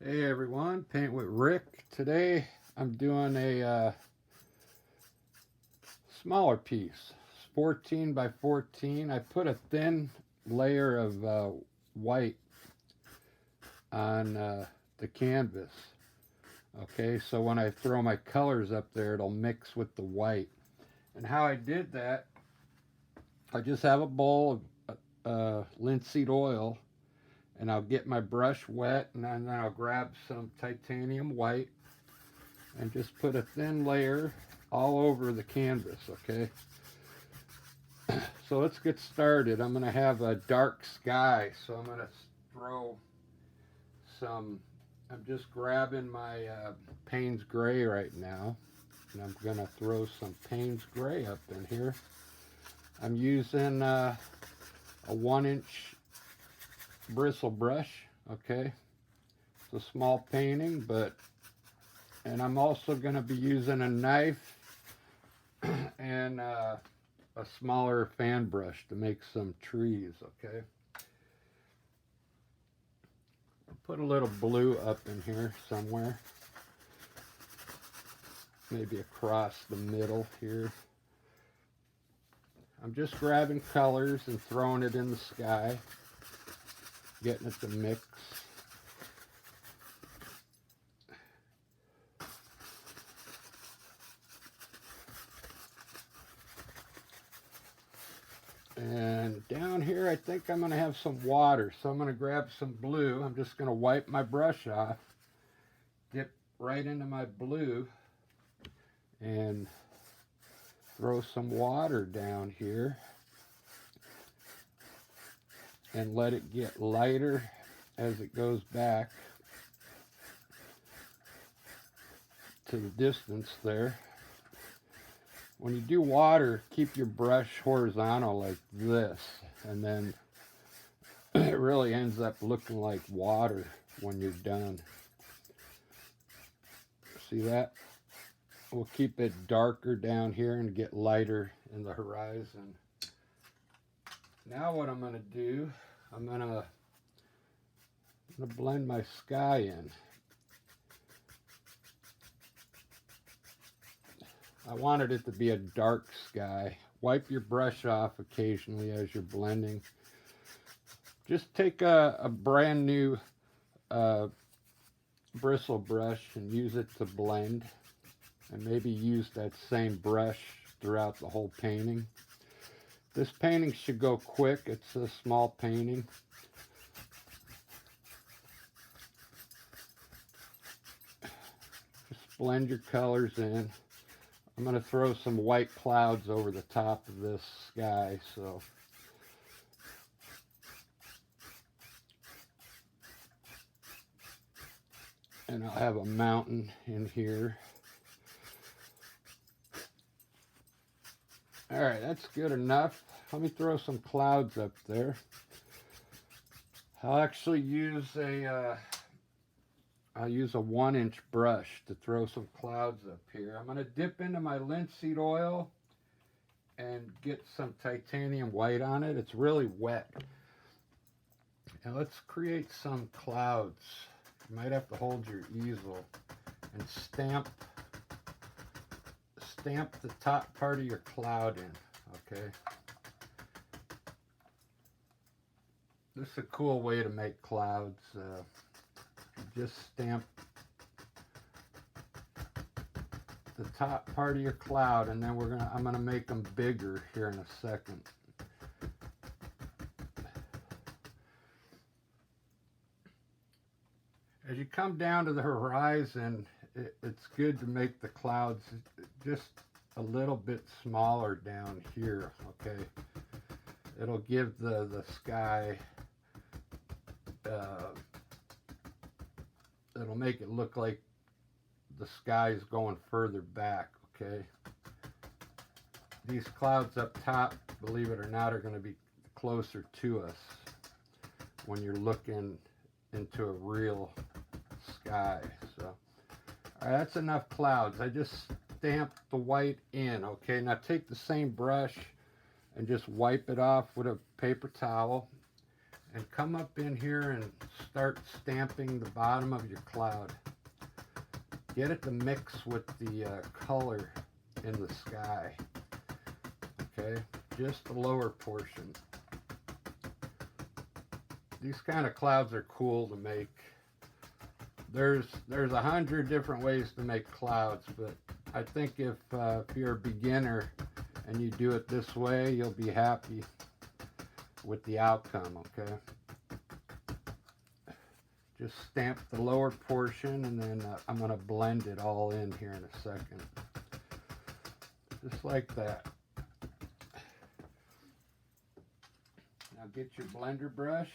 Hey everyone, Paint with Rick. Today I'm doing a smaller piece. It's 14 by 14. I put a thin layer of white on the canvas. Okay, so when I throw my colors up there, it'll mix with the white. And how I did that, I just have a bowl of linseed oil, and I'll get my brush wet, and then I'll grab some titanium white and just put a thin layer all over the canvas. Okay, so let's get started. I'm going to have a dark sky, so I'm going to throw some, I'm just grabbing my Payne's Gray right now, and I'm going to throw some Payne's Gray up in here. I'm using a 1-inch bristle brush. Okay, it's a small painting, and I'm also going to be using a knife and a smaller fan brush to make some trees. Okay, I'll put a little blue up in here somewhere, maybe across the middle here. I'm just grabbing colors and throwing it in the sky, getting it to mix. And down here, I think I'm going to have some water. So I'm going to grab some blue. I'm just going to wipe my brush off, dip right into my blue, and throw some water down here. And let it get lighter as it goes back to the distance there. When you do water, keep your brush horizontal like this, and then it really ends up looking like water when you're done. See that? We'll keep it darker down here and get lighter in the horizon. Now what I'm going to do, I'm going to blend my sky in. I wanted it to be a dark sky. Wipe your brush off occasionally as you're blending. Just take a brand new bristle brush and use it to blend. And maybe use that same brush throughout the whole painting. This painting should go quick. It's a small painting. Just blend your colors in. I'm going to throw some white clouds over the top of this sky, so and I'll have a mountain in here. All right, that's good enough. Let me throw some clouds up there. I'll actually use I'll use a 1-inch brush to throw some clouds up here. I'm going to dip into my linseed oil and get some titanium white on it. It's really wet. And let's create some clouds. You might have to hold your easel and stamp the top part of your cloud in. Okay. This is a cool way to make clouds. Just stamp the top part of your cloud, and then I'm gonna make them bigger here in a second. As you come down to the horizon, it's good to make the clouds just a little bit smaller down here. Okay, it'll give the sky it'll make it look like the sky is going further back. Okay, these clouds up top, believe it or not, are going to be closer to us when you're looking into a real sky. So all right, that's enough clouds. I just stamped the white in. Okay, now take the same brush and just wipe it off with a paper towel, and come up in here and start stamping the bottom of your cloud. Get it to mix with the color in the sky. Okay, just the lower portion. These kind of clouds are cool to make. There's 100 different ways to make clouds, but I think if you're a beginner and you do it this way, you'll be happy with the outcome, okay? Just stamp the lower portion, and then I'm going to blend it all in here in a second. Just like that. Now get your blender brush.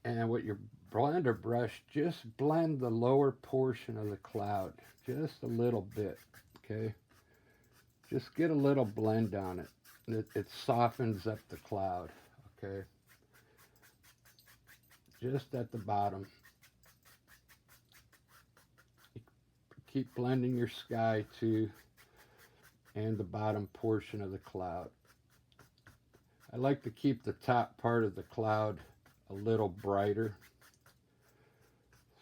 And with your blender brush, just blend the lower portion of the cloud. Just a little bit, okay? Just get a little blend on it. It softens up the cloud, okay? Just at the bottom. Keep blending your sky too, and the bottom portion of the cloud. I like to keep the top part of the cloud a little brighter,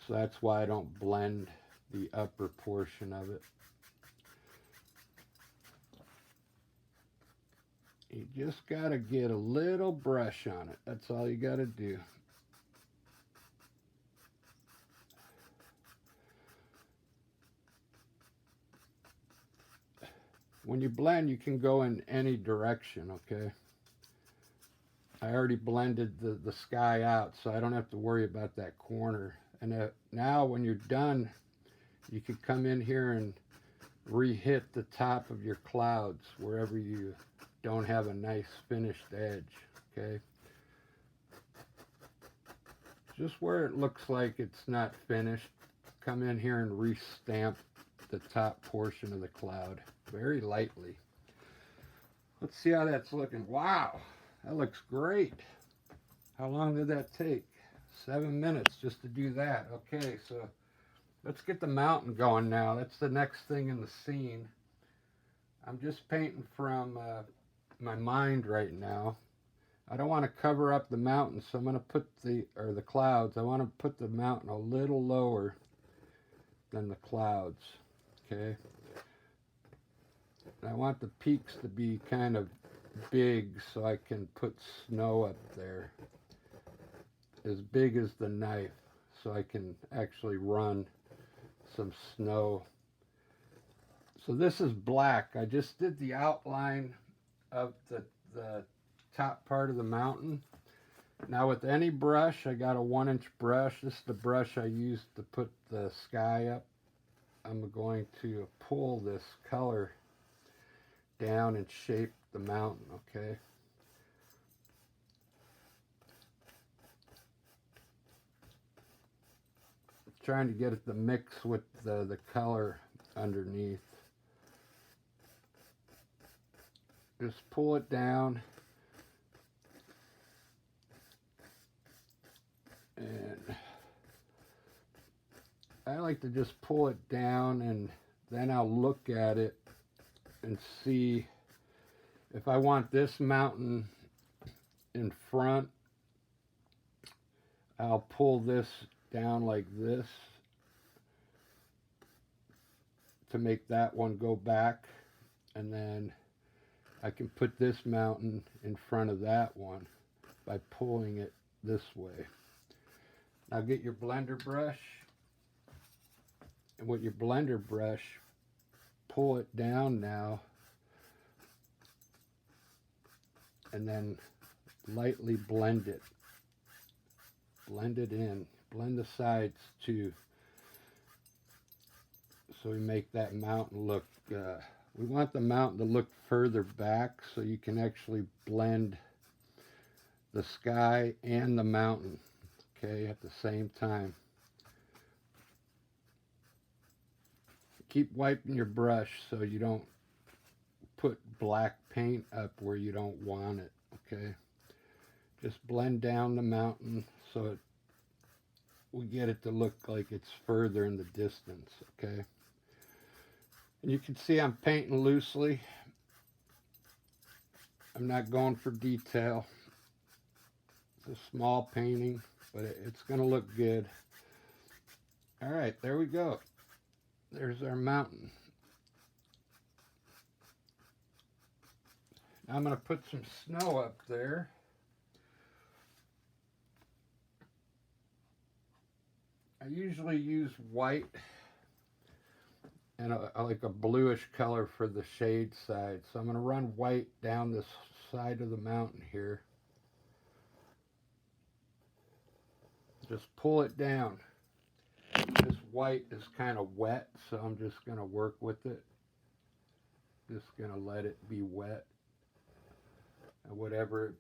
so that's why I don't blend the upper portion of it. You just got to get a little brush on it. That's all you got to do. When you blend, you can go in any direction, okay? I already blended the sky out, so I don't have to worry about that corner. And now when you're done, you can come in here and re-hit the top of your clouds wherever you don't have a nice finished edge, okay? Just where it looks like it's not finished, come in here and re-stamp the top portion of the cloud very lightly. Let's see how that's looking. Wow, that looks great. How long did that take? 7 minutes just to do that. Okay, so let's get the mountain going now. That's the next thing in the scene. I'm just painting from my mind right now. I don't want to cover up the mountain, so I'm going to put the clouds. I want to put the mountain a little lower than the clouds. Okay. And I want the peaks to be kind of big so I can put snow up there. As big as the knife, so I can actually run some snow. So this is black. I just did the outline of the top part of the mountain. Now with any brush, I got a 1-inch brush. This is the brush I used to put the sky up. I'm going to pull this color down and shape the mountain, okay? Trying to get it to mix with the color underneath. Just pull it down, and I like to just pull it down, and then I'll look at it and see if I want this mountain in front. I'll pull this down like this to make that one go back, and then I can put this mountain in front of that one by pulling it this way. Now get your blender brush, and with your blender brush, pull it down now, and then lightly blend it. Blend it in. Blend the sides too, so we make that mountain look, we want the mountain to look further back so you can actually blend the sky and the mountain, okay, at the same time. Keep wiping your brush so you don't put black paint up where you don't want it, okay? Just blend down the mountain so we get it to look like it's further in the distance, okay? You can see I'm painting loosely. I'm not going for detail. It's a small painting, but it's going to look good. All right, there we go. There's our mountain. Now I'm going to put some snow up there. I usually use white and like a bluish color for the shade side. So I'm going to run white down this side of the mountain here. Just pull it down. This white is kind of wet, so I'm just going to work with it. Just going to let it be wet. And whatever